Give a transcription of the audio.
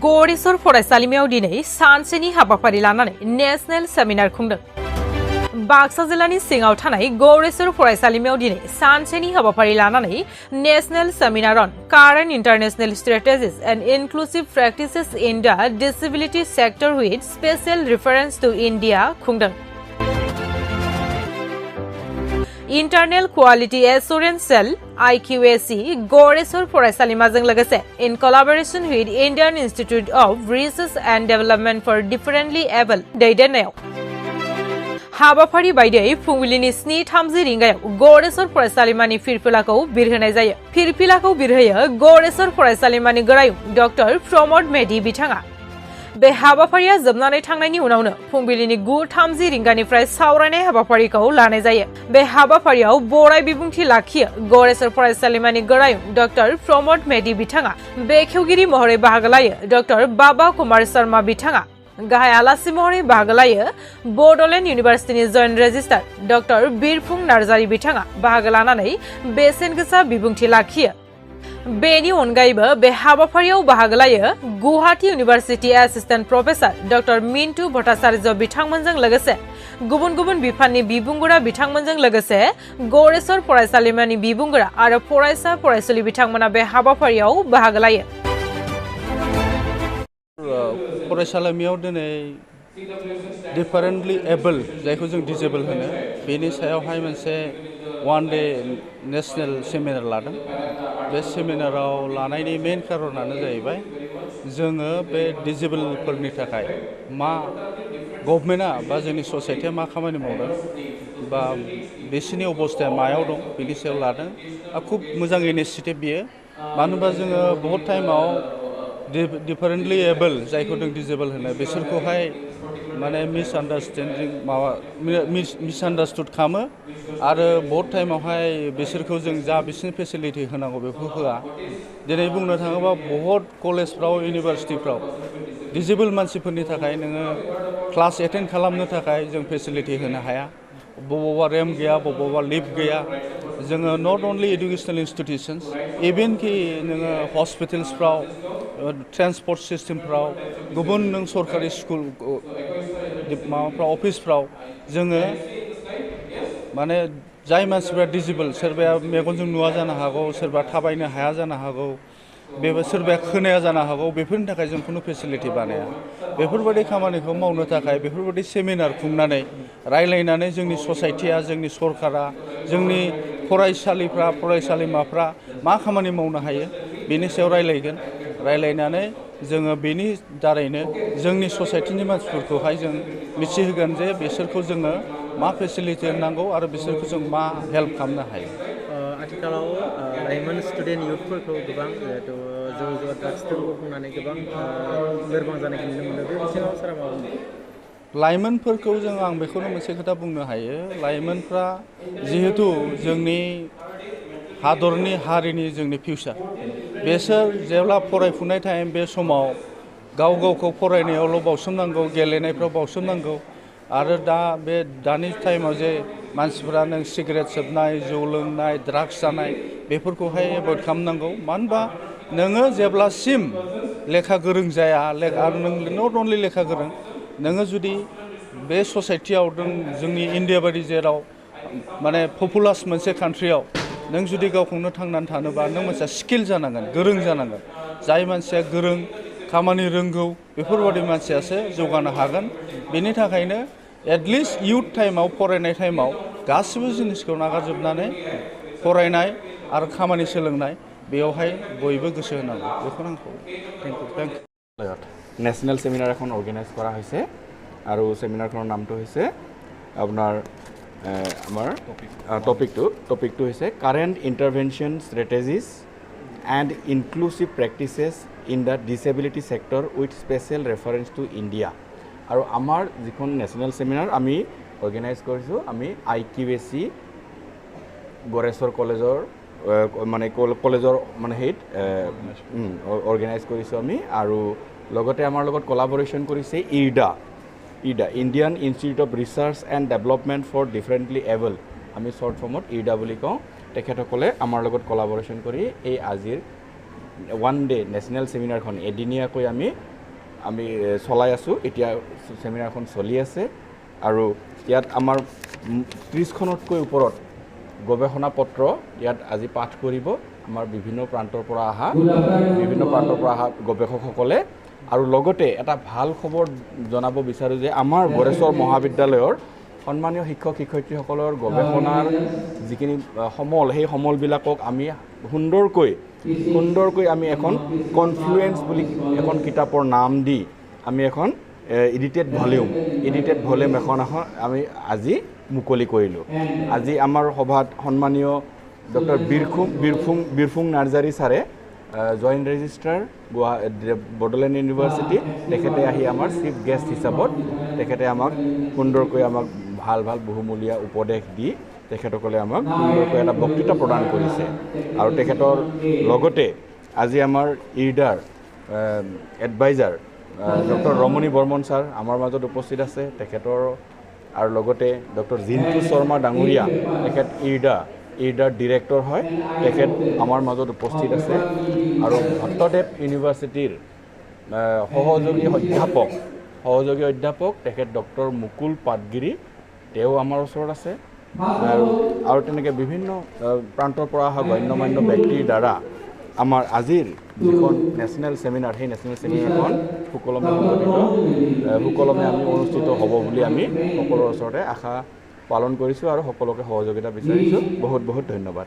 गौरेसर फरायसालिमायाव दिनै सानसेनि हाबाफारि लानानै नेशनेल सेमिनार खुंदों। बाक्सा जिल्लानि सिङाव थानाय गौरेसर फरायसालिमायाव दिनै सानसेनि हाबाफारि लानानै national seminar on current international strategies and inclusive practices in the disability sector with special reference to India खुंदों। Internal quality assurance cell IQAC गौरेसर फरायसालिमाजों लोगोसे in collaboration with Indian institute of research and development for differently able दैदेननायाव हाबाफारि बायदियै फुंबिलिनि 7:30 रिंगायाव गौरेसर फरायसालिमानि फिरफिलाखौ बिरहोनाय जायो। फिरफिलाखौ बिरहोयो गौरेसर फरायसालिमानि गोरायुं डॉक्टर प्रमोद मेधि बिथाङा। बे हाबाफारिया जोबनानै थांनायनि उनावनो फुंबिलिनि 9:30 रिंगानिफ्राय सावरायनाय हाबाफारिखौ लानाय जायो। बे हाबाफारियाव बराय बिबुंथि लाखियो गौरेसर फरायसालिमानि गोरायुं डॉक्टर प्रमोद मेधि बिथाङा। बेखेवगिरि महरै बाहागो लायो डॉक्टर बाबा कुमार शर्मा बिथाङा। गाहाय आलासि महरै बाहागो लायो बड'लेण्ड इउनिभार्सिटिनि joint registrar doctor Birphung Narzary बिथाङा बाहागो लानानै बेसेन गोसा बिबुंथि लाखियो। बेनि अनगायैबो बे हाबाफारियाव बाहागो लायो Guwahati university assistant professor doctor Mintu Bhattacharya बिथांमोनजों लोगोसे गुबुन गुबुन बिफाननि बिबुंगोरा बिथांमोनजों लोगोसे गौरेसर फरायसालिमानि बिबुंगोरा आरो फरायसा फरायसुलि बिथांमोना बे हाबाफारियाव बाहागो लायो। फरायसालिमायाव दिनै डिफारेन्टलि एबल जायखौ जों डिजेबल होनो बेनि सायावहाय मोनसे वान डे नेशनेल सेमिनार लादों। बे सेमिनाराव लानायनि मेन खारनानो जाहैबाय जोङो बे डिजेबलफोरनि थाखाय मा गभर्नमेन्टआ बा जोंनि ससाइटिया मा खामानि मावदों बा बिसोरनि अबस्थाया मायाव दं बिनि सायाव लादों। खुब मोजां इनिशिएटिभ बियो। मानो होनबा जोङो बहुत टाइमाव डिफारेन्टलि एबल जायखौ जों डिजेबल होनो बिसोरखौहाय माने मिसआन्डारस्टुड खालामो आरो बहुत टाइमावहाय बिसोरखौ जों जा बिसोरनि फेसिलिटि होनांगौ बेखौ होआ। दिनै बुंनो थाङोबा बहुत कलेजफ्राव इउनिभार्सिटिफ्राव डिजेबल मानसिफोरनि थाखाय नोङो क्लास एटेन्ड खालामनो थाखाय जों फेसिलिटि होनो हाया। बबावबा रेम्प गैया, बबावबा लिफ्ट गैया। जोङो नट अनलि एडुकेसनेल इन्स्टिटिउसन्स इभेन कि नोङो हस्पिटाल्सफ्राव ट्रान्सपर्ट सिस्टेमफ्राव गुबुन नों सरकारि स्कुल माबाफ्राव अफिसफ्राव जोङो माने जाय मानसिफ्रा डिजेबल सोरबाया मेगनजों नुवा जानो हागौ, सोरबा थाबायनो हाया जानो हागौ, सोरबाया खोनाया जानो हागौ, बेफोरनि थाखाय जों खुनु फेसिलिटि बानाया। बेफोरबायदि खामानिखौ मावनो थाखाय बेफोरबायदि सेमिनार खुंनानै रायलायनानै जोंनि ससाइटिया, जोंनि सरकारा, जोंनि फरायसालिफ्रा, फरायसालिमाफ्रा मा खामानि मावनो हायो बेनि सायाव रायलायगोन। रायलायनानै जोङो बेनि दारैनो जोंनि ससाइटिनि मानसिफोरखौहाय जों मिथिहोगोन जे बिसोरखौ जोङो मा फेसिलिटि होनांगौ आरो बिसोरखौ जों मा हेल्प खालामनो हायो। आथिखालाव लाइमोन स्टुडेन्ट इयुथफोरखौ गोबां जिहेतु जौ जुवा ड्राग्सजों गफबनानै गोबां लोरबां जानायखौ नुनो मोनो। बे बिथिङाव सारा मा बुङो? लाइमोनफोरखौ जों आं बेखौनो मोनसे खोथा बुंनो हायो। लाइमोनफ्रा जिहेतु जोंनि हादरनि हारिनि जोंनि फिउचार, बेसोर जेब्ला फरायफुनाय टाइम बे समाव गाव गावखौ फरायनायावल' बावसोमनांगौ, गेलेनायफ्राव बावसोमनांगौ आरो बे दानि टाइमाव जे मानसिफ्रा नों सिगारेट सोबनाय, जौ लोंनाय, ड्राग्स जानाय बेफोरखौहाय एभयड खालामनांगौ। मानो होनबा नोङो जेब्लासिम लेखा गोरों जाया आरो नों नट अनलि लेखा गोरों, नोङो जुदि बे ससाइटियाव जोंनि इन्डिया बायदि जेराव माने पपुलास मोनसे कान्ट्रियाव नों जुदि गावखौनो थांनानै थानोबा नों मोनसे स्किल जानांगोन, गोरों जानांगोन। जाय मानसिया गोरों, खामानि रोंगौ बेफोरबायदि मानसियासो जौगानो हागोन। बेनि थाखायनो एटलिस्ट इयुथ टाइमाव, फरायनाय टाइमाव गासिबो जिनिसखौ नागारजोबनानै फरायनाय आरो खामानि सोलोंनाय बेयावहाय बयबो गोसो होनांगौ। बेखौनो आं थेंक इउ। নেশ্যনেল সেমিনাৰ এখন অৰ্গেনাইজ কৰা হৈছে আৰু সেমিনাৰখনৰ নামটো হৈছে আপোনাৰ আমাৰ টপিকটো হৈছে current intervention strategies and inclusive practices in the disability sector with special reference to India. আৰু আমাৰ যিখন নেশ্যনেল সেমিনাৰ আমি অৰ্গেনাইজ কৰিছোঁ, আমি IQAC গৌৰেশ্বৰ কলেজৰ হেৰিত অৰ্গেনাইজ কৰিছোঁ আমি। আৰু লগতে আমাৰ লগত কোলাবৰেশ্যন কৰিছে IDA Indian institute of research and development for differently able, আমি শ্বৰ্ট ফৰ্মত ইডা বুলি কওঁ। তেখেতসকলে আমাৰ লগত কোলাবৰেশ্যন কৰি এই আজিৰ ওৱান ডে নেশ্যনেল ছেমিনাৰখন এদিনীয়াকৈ আমি চলাই আছোঁ। এতিয়া ছেমিনাৰখন চলি আছে আৰু ইয়াত আমাৰ 30খনতকৈ ওপৰত গৱেষণা পত্ৰ ইয়াত আজি পাঠ কৰিব আমাৰ বিভিন্ন প্ৰান্তৰ পৰা অহা গৱেষকসকলে। আৰু লগতে এটা ভাল খবৰ জনাব বিচাৰোঁ যে আমাৰ গড়েশ্বৰ মহাবিদ্যালয়ৰ সন্মানীয় শিক্ষক শিক্ষয়িত্ৰীসকলৰ গৱেষণাৰ যিখিনি সমল সেই সমলবিলাকক আমি সুন্দৰকৈ আমি এখন কনফ্লুৱেঞ্চ বুলি এখন কিতাপৰ নাম দি আমি এখন এডিটেড ভলিউম এখন আমি আজি মুকলি কৰিলোঁ। আজি আমাৰ সভাত সন্মানীয় ডক্টৰ বীৰফুং নাৰ্জাৰী ছাৰে জইণ্ট ৰেজিষ্ট্ৰাৰ বড়োলেণ্ড ইউনিভাৰ্চিটি তেখেতে আহি আমাৰ চিফ গেষ্ট হিচাপত তেখেতে আমাক সুন্দৰকৈ ভাল বহুমূলীয়া উপদেশ দি তেখেতসকলে আমাক সুন্দৰকৈ এটা বক্তৃতা প্ৰদান কৰিছে। আৰু তেখেতৰ লগতে আজি আমাৰ ইৰ্ডাৰ এডভাইজাৰ ডক্টৰ ৰমণী বৰ্মন ছাৰ আমাৰ মাজত উপস্থিত আছে তেখেতৰ, আৰু লগতে ডক্টৰ জিন্তু শৰ্মা ডাঙৰীয়া তেখেত ইৰ্ডাৰ ডিৰেক্টৰ হয়, তেখেত আমাৰ মাজত উপস্থিত আছে। আৰু ভট্টদেৱ ইউনিভাৰ্চিটিৰ সহযোগী অধ্যাপক তেখেত ডক্টৰ মুকুল পাটগিৰি, তেওঁ আমাৰ ওচৰত আছে। আৰু তেনেকৈ বিভিন্ন প্ৰান্তৰ পৰা অহা গণ্যমান্য ব্যক্তিৰ দ্বাৰা আমাৰ আজিৰ যিখন নেশ্যনেল ছেমিনাৰ সেই নেশ্যনেল ছেমিনাৰখন সুকলমে আমি অনুষ্ঠিত হ'ব বুলি আমি সকলোৰে ওচৰতে আশা পালন কৰিছোঁ আৰু সকলোকে সহযোগিতা বিচাৰিছোঁ। বহুত ধন্যবাদ।